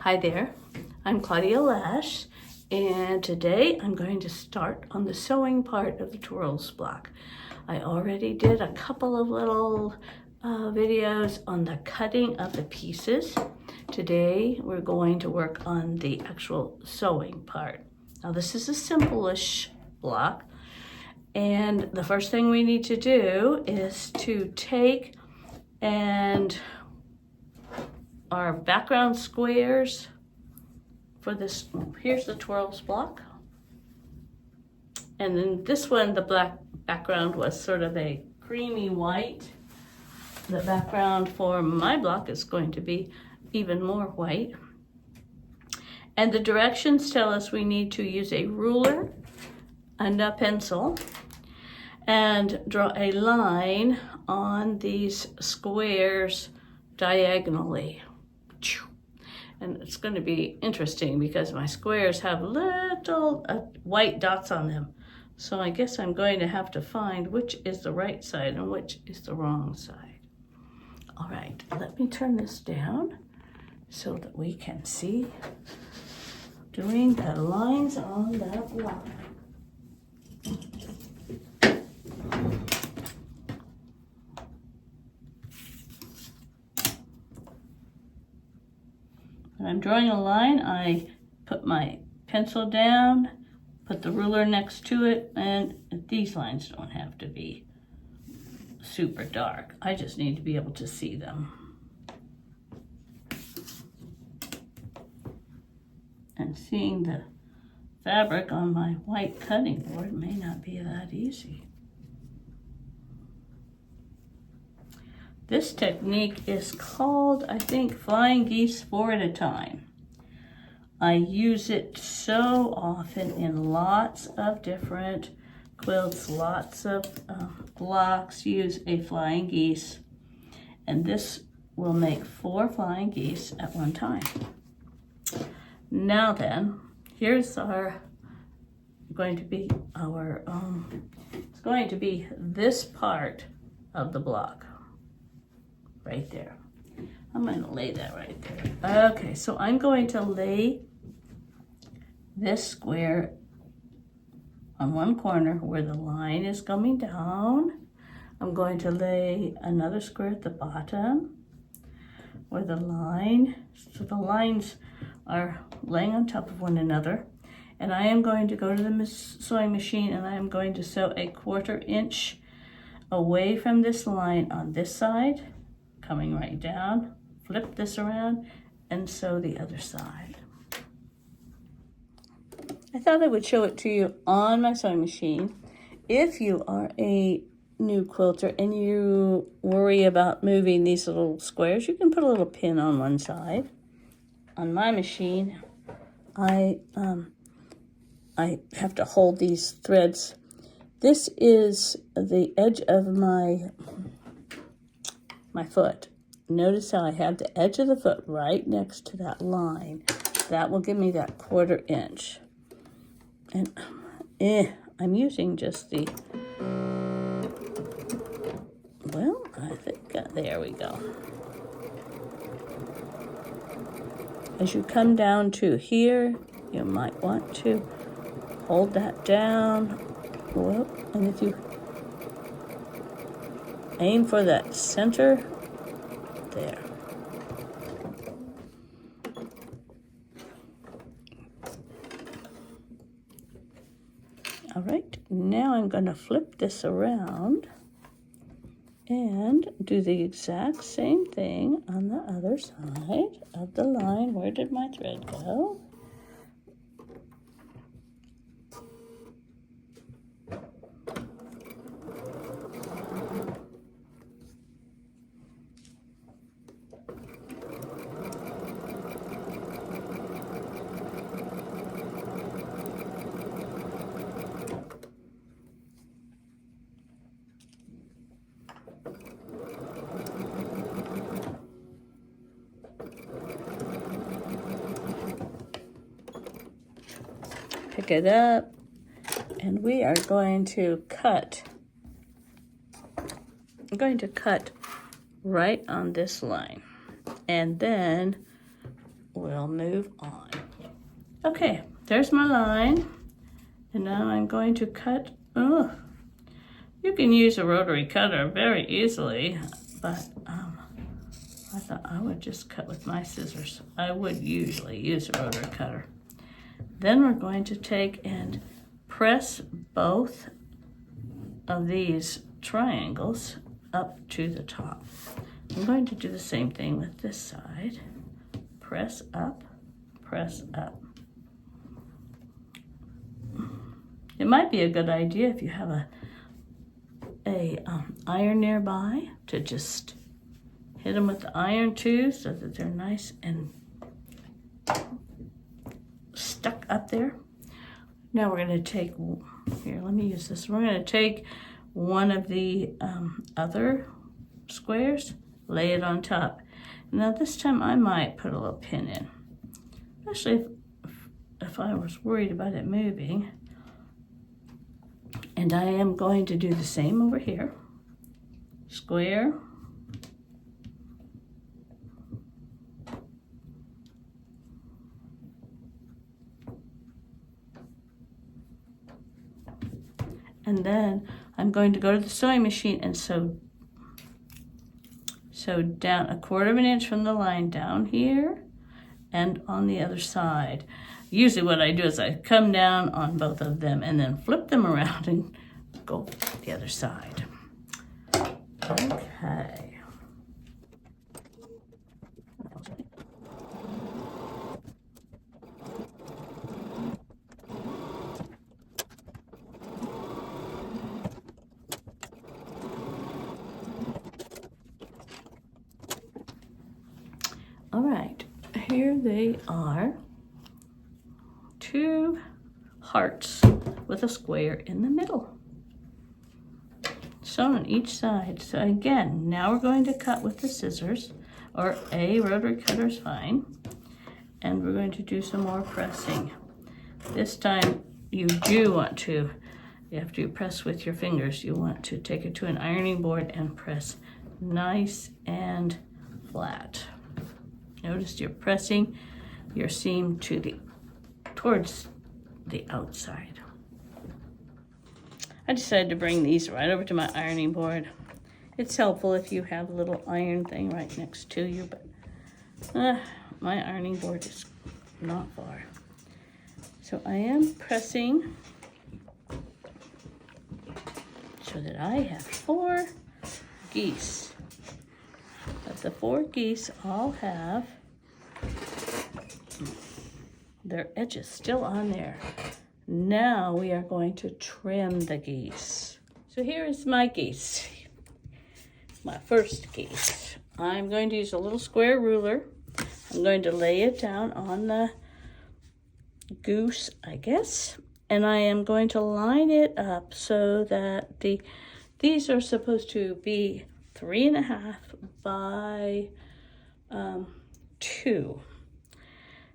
Hi there, I'm Claudia Lash, and today I'm going to start on the sewing part of the Twirlz block. I already did a couple of little videos on the cutting of the pieces. Today we're going to work on the actual sewing part. Now this is a simple-ish block, and the first thing we need to do is to take and our background squares for this. Here's the Twirlz block, and then this one, the black background was sort of a creamy white. The background for my block is going to be even more white, and the directions tell us we need to use a ruler and a pencil and draw a line on these squares diagonally. And it's going to be interesting because my squares have little white dots on them. So I guess I'm going to have to find which is the right side and which is the wrong side. All right, let me turn this down so that we can see doing the lines on that block. When I'm drawing a line, I put my pencil down, put the ruler next to it, and these lines don't have to be super dark. I just need to be able to see them. And seeing the fabric on my white cutting board may not be that easy. This technique is called, I think, flying geese 4 at a time. I use it so often in lots of different quilts, lots of blocks use a flying geese, and this will make 4 flying geese at one time. Now then, here's our, it's going to be this part of the block. Right there. I'm going to lay that right there. Okay, so I'm going to lay this square on one corner where the line is coming down. I'm going to lay another square at the bottom where the line, so the lines are laying on top of one another. And I am going to go to the sewing machine and I am going to sew a 1/4 inch away from this line on this side, coming right down, flip this around, and sew the other side. I thought I would show it to you on my sewing machine. If you are a new quilter and you worry about moving these little squares, you can put a little pin on one side. On my machine, I have to hold these threads. This is the edge of my foot. Notice how I have the edge of the foot right next to that line. That will give me that 1/4 inch. And I'm using just the, well, I think, there we go. As you come down to here, you might want to hold that down. Whoop, and if you aim for that center, there. All right, now I'm going to flip this around and do the exact same thing on the other side of the line. Where did my thread go? Pick it up, and we are going to cut. I'm going to cut right on this line, and then we'll move on. Okay, there's my line. And now I'm going to cut. Oh, you can use a rotary cutter very easily, but I thought I would just cut with my scissors. I would usually use a rotary cutter. Then we're going to take and press both of these triangles up to the top. I'm going to do the same thing with this side. Press up, press up. It might be a good idea if you have a iron nearby to just hit them with the iron too, so that they're nice and stuck up there. Now we're going to take, here, let me use this. We're going to take one of the other squares, lay it on top. Now this time I might put a little pin in, especially if I was worried about it moving. And I am going to do the same over here. Square. And then I'm going to go to the sewing machine and sew down 1/4 inch from the line down here and on the other side. Usually what I do is I come down on both of them and then flip them around and go the other side. Okay. All right, here they are. 2 hearts with a square in the middle, sewn on each side. So again, now we're going to cut with the scissors, or a rotary cutter is fine, and we're going to do some more pressing. This time you have to press with your fingers. You want to take it to an ironing board and press nice and flat. Notice you're pressing your seam towards the outside. I decided to bring these right over to my ironing board. It's helpful if you have a little iron thing right next to you, but my ironing board is not far. So I am pressing so that I have 4 geese. But the 4 geese all have their edges still on there. Now we are going to trim the geese. So here is my geese, my first geese. I'm going to use a little square ruler. I'm going to lay it down on the goose, I guess, and I am going to line it up so that these are supposed to be 3.5 by 2.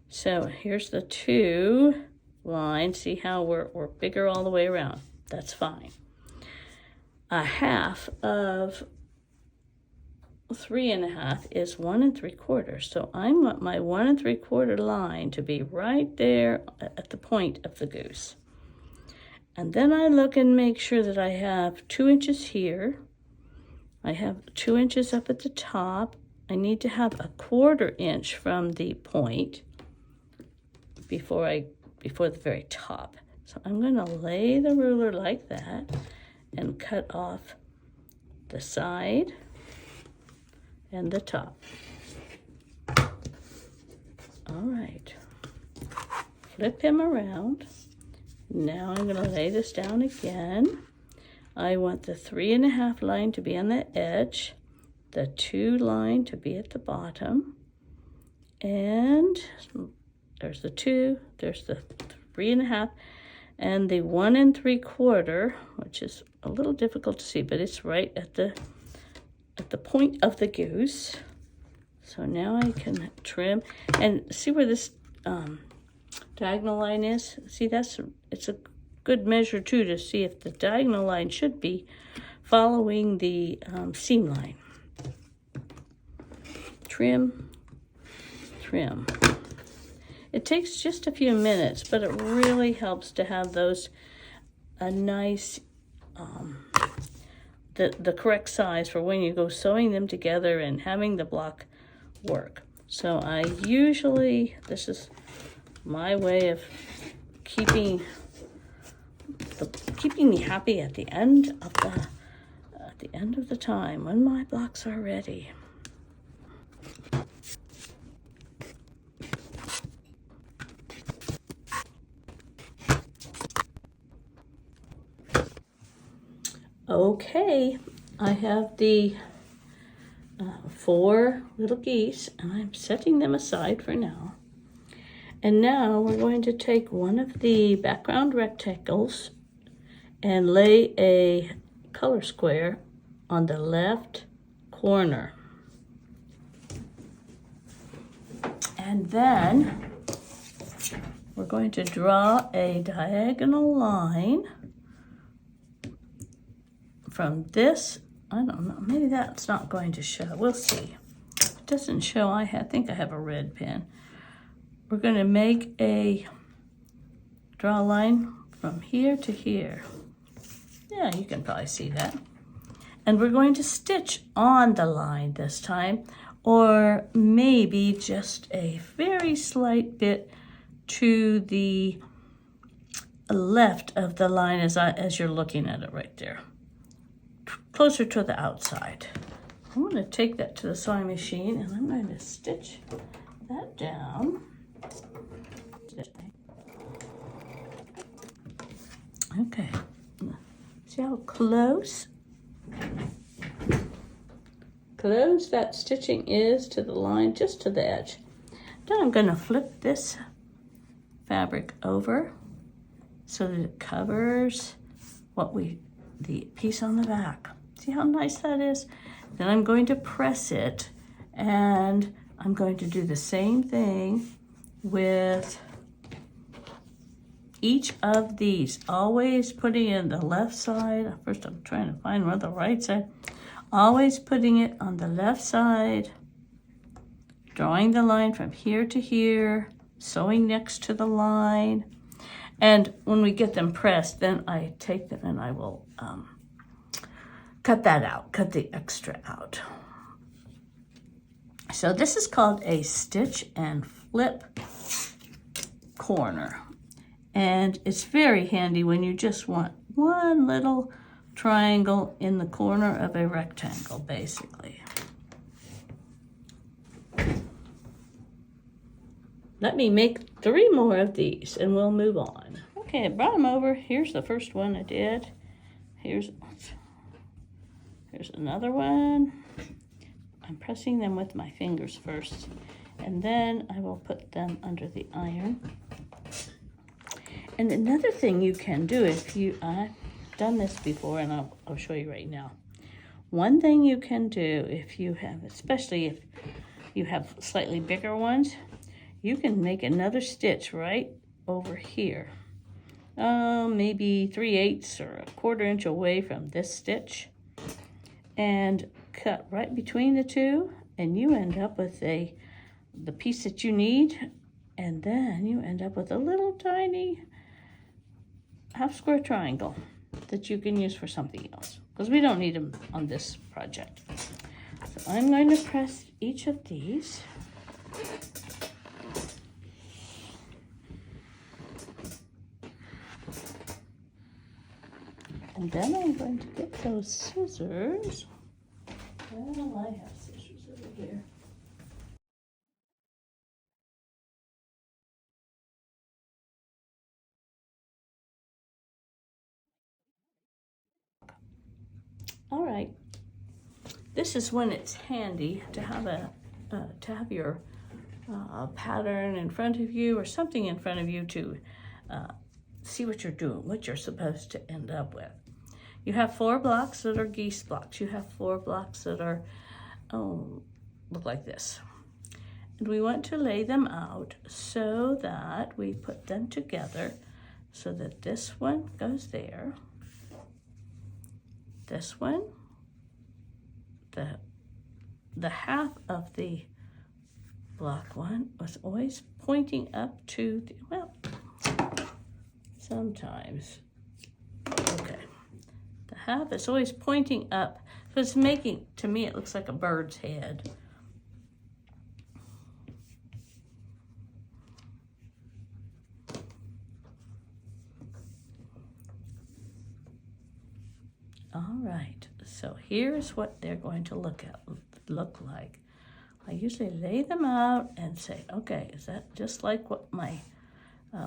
So here's the 2 line. See how we're bigger all the way around. That's fine. 1/2 of 3.5 is 1 3/4. So I want my 1 3/4 line to be right there at the point of the goose. And then I look and make sure that I have 2 inches here. I have 2 inches up at the top. I need to have 1/4 inch from the point before the very top. So I'm going to lay the ruler like that and cut off the side and the top. All right. Flip him around. Now I'm going to lay this down again. I want the 3.5 line to be on the edge, the 2 line to be at the bottom, and there's the 2, there's the 3.5, and the 1 3/4, which is a little difficult to see, but it's right at the point of the goose. So now I can trim and see where this diagonal line is. See, it's a good measure too to see if the diagonal line should be following the seam line. Trim, trim. It takes just a few minutes, but it really helps to have those a nice, the correct size for when you go sewing them together and having the block work. So I usually, this is my way of keeping me happy at the end of the time when my blocks are ready. Okay, I have the 4 little geese, and I'm setting them aside for now. And now we're going to take one of the background rectangles and lay a color square on the left corner. And then we're going to draw a diagonal line from this. I don't know, maybe that's not going to show. We'll see. If it doesn't show, I think I have a red pen. We're going to draw a line from here to here. Yeah, you can probably see that. And we're going to stitch on the line this time, or maybe just a very slight bit to the left of the line as you're looking at it right there, closer to the outside. I'm going to take that to the sewing machine and I'm going to stitch that down. Okay, see how close that stitching is to the line, just to the edge. Then I'm going to flip this fabric over so that it covers the piece on the back. See how nice that is? Then I'm going to press it, and I'm going to do the same thing with each of these, always putting in the left side. First I'm trying to find where the right side. Always putting it on the left side, drawing the line from here to here, sewing next to the line. And when we get them pressed, then I take them and I will cut that out, cut the extra out. So this is called a stitch and flip corner. And it's very handy when you just want one little triangle in the corner of a rectangle, basically. Let me make 3 more of these and we'll move on. Okay, I brought them over. Here's the first one I did. Here's another one. I'm pressing them with my fingers first, and then I will put them under the iron. And another thing you can do, I've done this before and I'll show you right now. One thing you can do if you have, especially if you have slightly bigger ones, you can make another stitch right over here. Maybe 3/8 or 1/4 inch away from this stitch, and cut right between the two, and you end up with the piece that you need, and then you end up with a little tiny half square triangle that you can use for something else, because we don't need them on this project. So I'm going to press each of these. And then I'm going to get those scissors. Well, I have scissors over here. All right. This is when it's handy to have your pattern in front of you, or something in front of you to see what you're doing, what you're supposed to end up with. You have 4 blocks that are geese blocks. You have 4 blocks that are, look like this. And we want to lay them out so that we put them together so that this one goes there. This one, the half of the block one was always pointing up to the, well, sometimes, okay. The half is always pointing up, so it's making, to me, it looks like a bird's head. All right, so here's what they're going to look like. I usually lay them out and say, okay, is that just like what my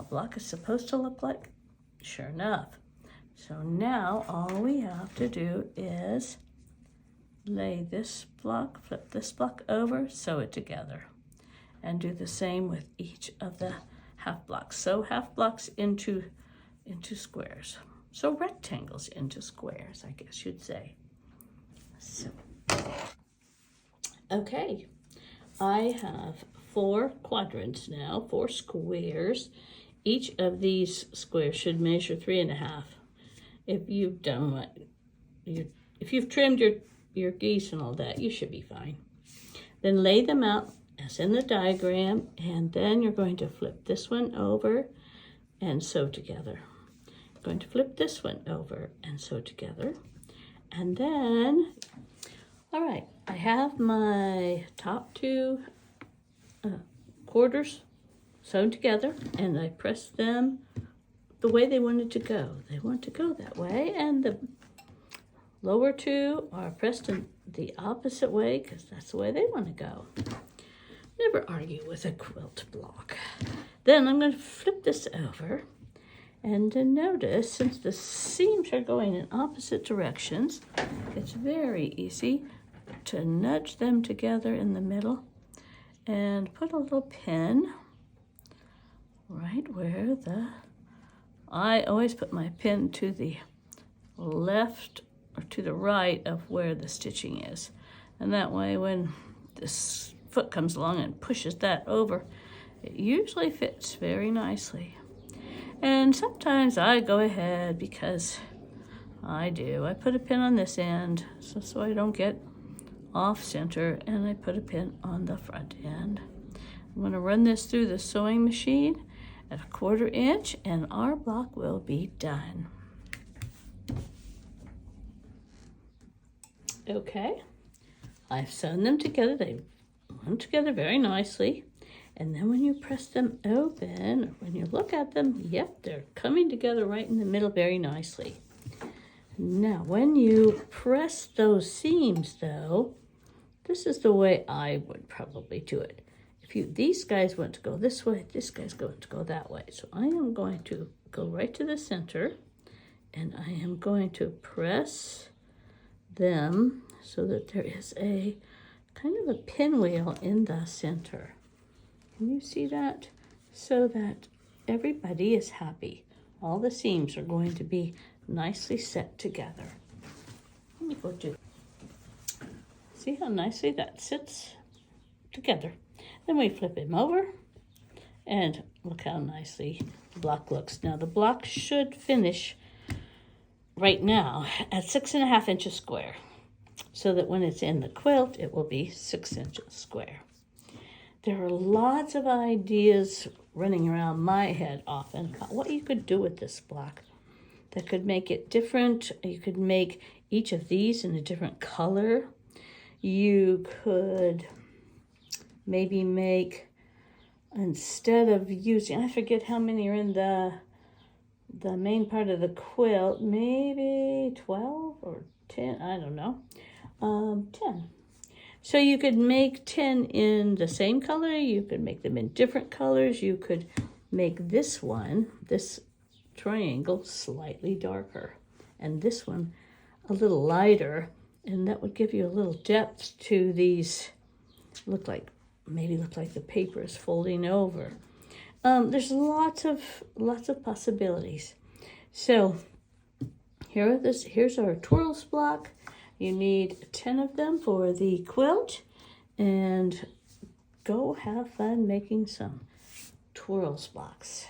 block is supposed to look like? Sure enough. So now all we have to do is lay this block, flip this block over, sew it together, and do the same with each of the half blocks. Sew half blocks into squares. So rectangles into squares, I guess you'd say. So, okay, I have 4 quadrants now, 4 squares. Each of these squares should measure 3.5. If you've done what if you've trimmed your geese and all that, you should be fine. Then lay them out as in the diagram, and then you're going to flip this one over and sew together. Going to flip this one over and sew together. And then, all right, I have my top 2 quarters sewn together, and I pressed them the way they wanted to go. They want to go that way, and the lower 2 are pressed in the opposite way because that's the way they want to go. Never argue with a quilt block. Then I'm going to flip this over. And to notice, since the seams are going in opposite directions, it's very easy to nudge them together in the middle and put a little pin right where I always put my pin to the left or to the right of where the stitching is. And that way when this foot comes along and pushes that over, it usually fits very nicely. And sometimes I go ahead because I put a pin on this end so I don't get off center, and I put a pin on the front end. I'm going to run this through the sewing machine at 1/4 inch, and our block will be done. Okay, I've sewn them together. They went together very nicely. And then when you press them open, or when you look at them, yep, they're coming together right in the middle very nicely. Now, when you press those seams, though, this is the way I would probably do it. These guys want to go this way, this guy's going to go that way. So I am going to go right to the center, and I am going to press them so that there is a kind of a pinwheel in the center. Can you see that? So that everybody is happy. All the seams are going to be nicely set together. Let me go do. See how nicely that sits together. Then we flip him over, and look how nicely the block looks. Now the block should finish right now at 6.5 inches square, so that when it's in the quilt, it will be 6 inches square. There are lots of ideas running around my head often about what you could do with this block that could make it different. You could make each of these in a different color. You could maybe make, instead of using, I forget how many are in the main part of the quilt, maybe 12 or 10, I don't know, 10. So you could make 10 in the same color, you could make them in different colors, you could make this one, this triangle, slightly darker, and this one a little lighter, and that would give you a little depth to these, maybe look like the paper is folding over. There's lots of possibilities. So here's our Twirlz block. You need 10 of them for the quilt, and go have fun making some Twirlz blocks.